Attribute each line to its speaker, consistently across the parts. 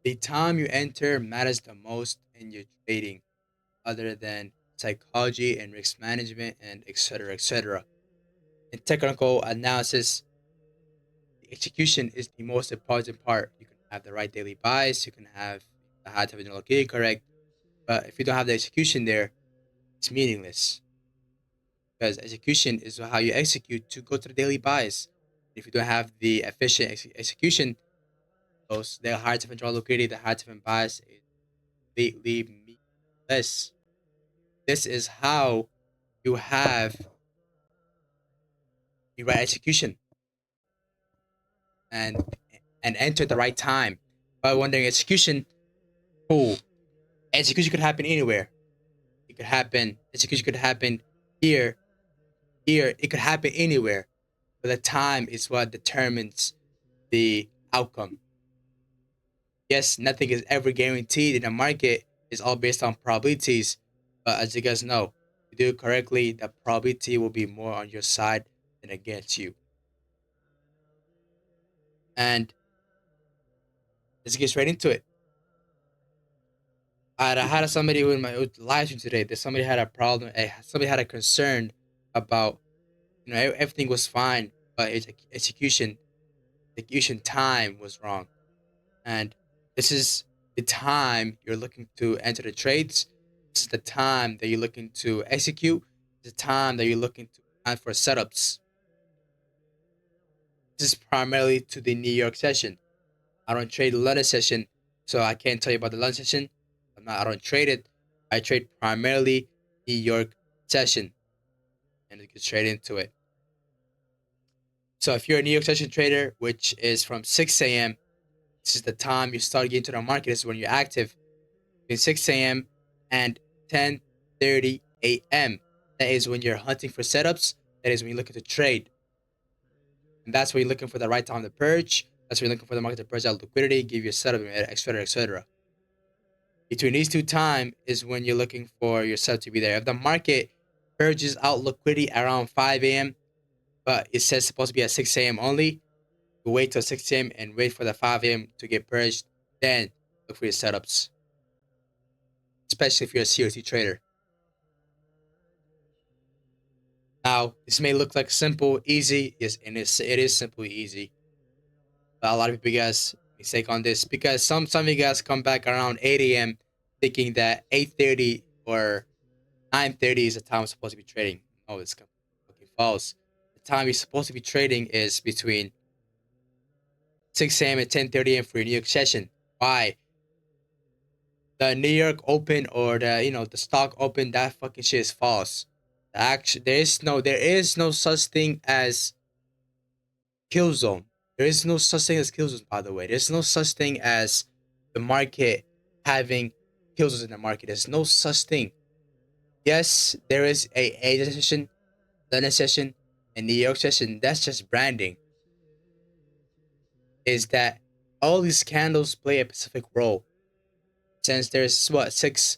Speaker 1: The time you enter matters the most in your trading, other than psychology and risk management and etc. etc. In technical analysis, the execution is the most important part. You can have the right daily buys, you can have the high time liquidity correct, but if you don't have the execution there, it's meaningless because execution is how you execute to go to the daily buys. If you don't have the efficient execution, those the hard to control liquidity, the hard to buys is completely meaningless. This is how you have the right execution and enter the right time. But wondering execution, cool. Execution could happen anywhere. It could happen. Execution could happen here, here. It could happen anywhere. But the time is what determines the outcome. Yes, nothing is ever guaranteed in the market. It's all based on probabilities. But as you guys know, if you do it correctly, the probability will be more on your side than against you. And let's get straight into it. I had somebody with my live stream today. That somebody had a problem. Somebody had a concern about everything was fine, but its execution time was wrong. And this is the time you're looking to enter the trades. This is the time that you're looking to execute. This is the time that you're looking to plan for setups. This is primarily to the New York session. I don't trade the London session, so I can't tell you about the London session. I don't trade it. I trade primarily New York session, and it gets straight into it. So if you're a New York session trader, which is from 6 a.m., this is the time you start getting to the market. This is when you're active between 6 a.m. and 10:30 a.m. That is when you're hunting for setups. That is when you're looking to trade. And that's when you're looking for the right time to purge. That's when you're looking for the market to purge out liquidity, give you a setup, etc., etc. Between these two time is when you're looking for your setup to be there. If the market purges out liquidity around 5 a.m., but it says supposed to be at 6 a.m. only, you wait till 6 a.m. and wait for the 5 a.m. to get purged. Then look for your setups, especially if you're a COT trader. Now, this may look like simple, easy. Yes, and it is simple, easy. But a lot of people guys mistake on this because some of you guys come back around 8 a.m. thinking that 8:30 or 9:30 is the time I'm supposed to be trading. No, it's fucking false. The time you're supposed to be trading is between 6 a.m. and 10:30 a.m. for your New York session. Why? The New York Open or the stock open, that fucking shit is false. Actually, there is no such thing as kill zone. There is no such thing as kill zones, by the way. There's no such thing as the market having kill zones in the market. There's no such thing. Yes, there is a Asia session, London session, and New York session. That's just branding. Is that all these candles play a specific role? Since there's what 6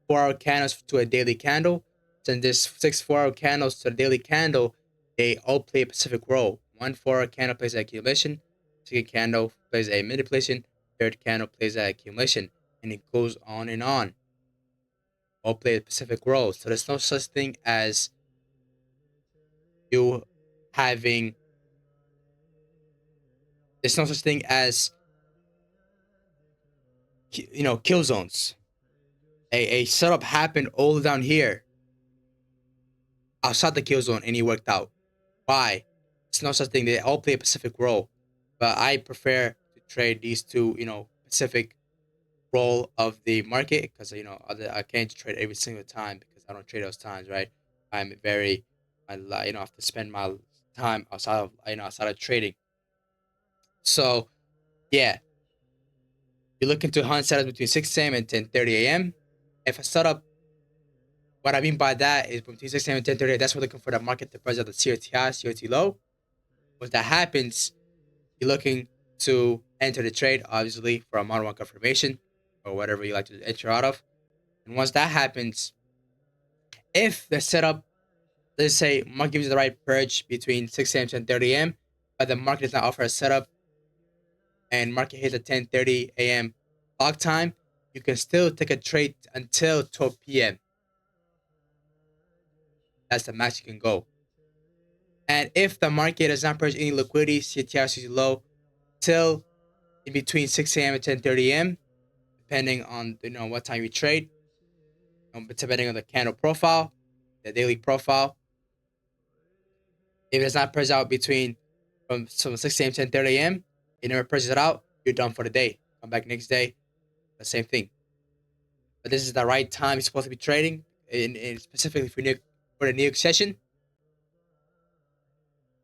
Speaker 1: 4-hour candles to a daily candle, since there's 6 4-hour candles to a daily candle, they all play a specific role. One 4-hour candle plays accumulation, second candle plays a manipulation, third candle plays a accumulation, and it goes on and on. All play a specific role. So there's no such thing as you having there's no such thing as kill zones. A setup happened all down here outside the kill zone and it worked out. Why? It's no such thing. They all play a specific role, but I prefer to trade these two, specific role of the market because I can't trade every single time because I don't trade those times, right? I'm very, have to spend my time outside of outside of trading. So yeah, you're looking to hunt setups between 6 a.m. and 10:30 a.m. If a setup, what I mean by that is between 6 a.m. and 10:30, that's what we're looking for the market to press at the CRT high, CRT low. Once that happens, you're looking to enter the trade, obviously, for a model one confirmation or whatever you like to enter out of. And once that happens, if the setup, let's say, market gives you the right purge between 6 a.m. and 10:30 a.m., but the market does not offer a setup and market hits at 10:30 a.m., block time, you can still take a trade until 12 p.m. That's the max you can go. And if the market does not purchase any liquidity, CTRC is low till in between 6 a.m. and 10:30 a.m. depending on what time you trade, depending on the candle profile, the daily profile. If it does not purchase out between from 6 a.m. to 10:30 a.m., you never purchase it out, you're done for the day. Come back next day, the same thing. But this is the right time you're supposed to be trading, in specifically for the New York session.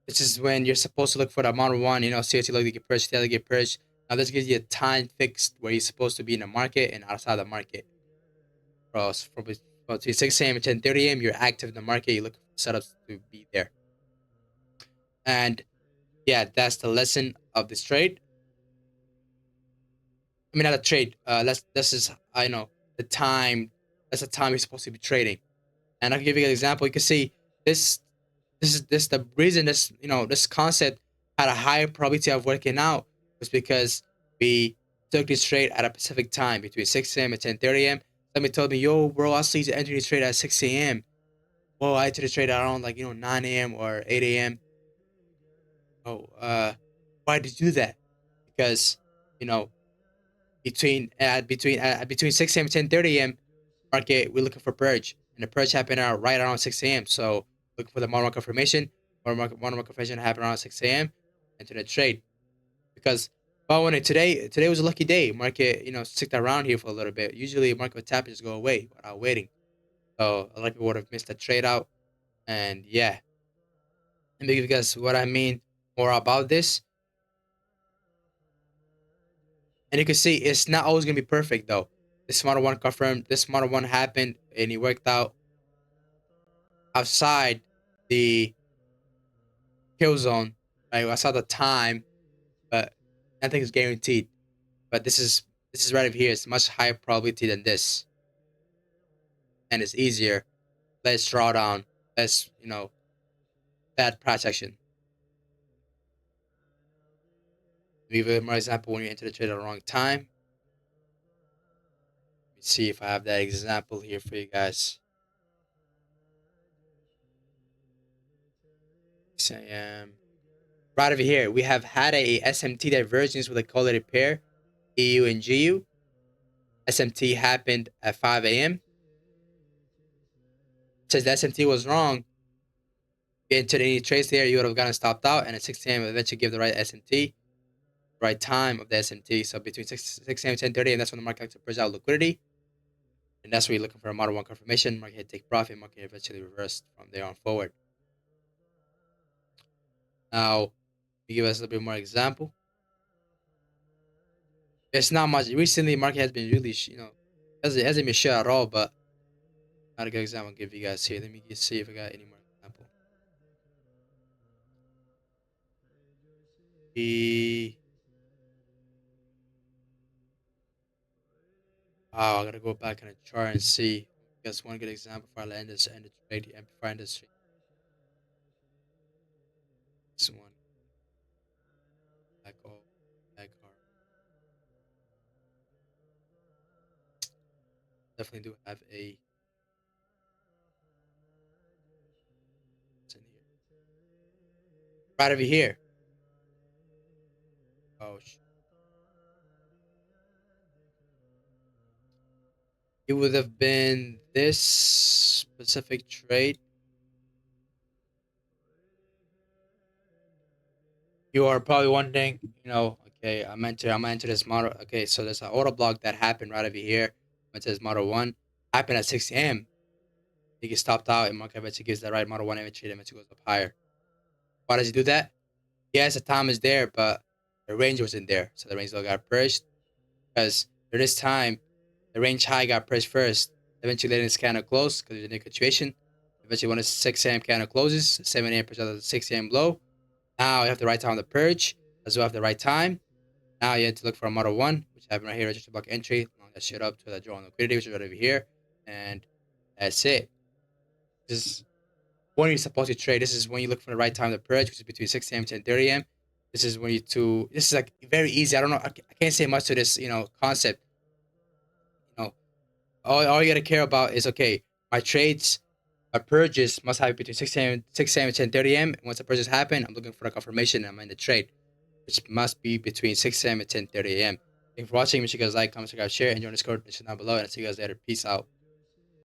Speaker 1: This is when you're supposed to look for the amount of one, COT look to get purged, daily get purged. Now this gives you a time fixed where you're supposed to be in the market and outside the market. From between 6 a.m. and 10:30 a.m., you're active in the market. You look for setups to be there. And yeah, that's the lesson of this trade. I mean, not a trade. This is I know the time. That's the time you're supposed to be trading. And I'll give you an example. You can see this. This the reason this concept had a higher probability of working out was because we took this trade at a specific time between 6 a.m. and 10:30 a.m. Somebody told me, "Yo, bro, I see you enter this trade at 6 a.m." Well, I entered the trade around 9 a.m. or 8 a.m. Oh, why did you do that? Because you know between 6 a.m. and 10:30 a.m. market, we're looking for purge, and the purge happened right around 6 a.m. So looking for the monomarket confirmation. Monomarket confirmation happened around 6 a.m. into the trade because today was a lucky day. Market sticked around here for a little bit. Usually market would tap and just go away without waiting. So a lot of people would have missed the trade out. And yeah, let me give you guys what I mean more about this. And you can see it's not always gonna be perfect though. This model one confirmed. This model one happened, and it worked out outside the kill zone. Right, I saw the time, but nothing is guaranteed. But this is right over here. It's much higher probability than this, and it's easier. Less drawdown, less bad price action. Give you more example when you enter the trade at the wrong time. Let me see if I have that example here for you guys. 6 a.m. Right over here, we have had a SMT divergence with a correlated pair, EU and GU. SMT happened at 5 a.m. Says the SMT was wrong. Get into any trades there, you would have gotten stopped out, and at 6 a.m. eventually give the right SMT, right time of the SMT. So between 6 a.m. and 10:30 a.m., that's when the market likes to push out liquidity. And that's where you're looking for a model one confirmation. Market hit take profit, market eventually reversed from there on forward. Now, we give us a little bit more example. It's not much. Recently, market has been really, hasn't been shit at all, but not a good example I'll give you guys here. Let me just see if I got any more example. I gotta go back in the chart and see. Guess one good example for I end the trade, the amplifier industry. This one, back hard. Definitely do have a. It's in here. Right over here. Oh, it would have been this specific trade. You are probably wondering, okay, I'm gonna enter this model. Okay, so there's an auto block that happened right over here. It says model one happened at 6 a.m. He gets stopped out, and market eventually gives the right model one image, and eventually goes up higher. Why does he do that? Yes, the time is there, but the range wasn't there, so the range still got pushed. Because during this time, the range high got pressed first. Eventually, letting this candle close because there's a negative situation. Eventually, when the 6 a.m. candle closes, 7 a.m. percent of the 6 a.m. low. Now you have the right time on the purge, as well as the right time. Now you have to look for a model one, which I have right here, register block entry. Long that shit up to the draw on liquidity, which is right over here. And that's it. This is when you're supposed to trade. This is when you look for the right time to purge, which is between 6 a.m. and 10:30 a.m. This is when this is like very easy. I don't know. I can't say much to this, concept. all you gotta care about is, okay, my trades, a purchase must happen between 6 a.m. and 10:30 a.m. Once the purchase happen, I'm looking for a confirmation I'm in the trade, which must be between 6 a.m. and 10:30 a.m. Thanks for watching. Make sure you guys like, comment, subscribe, share, and join the Discord. Listen down below, and I'll see you guys later. Peace out.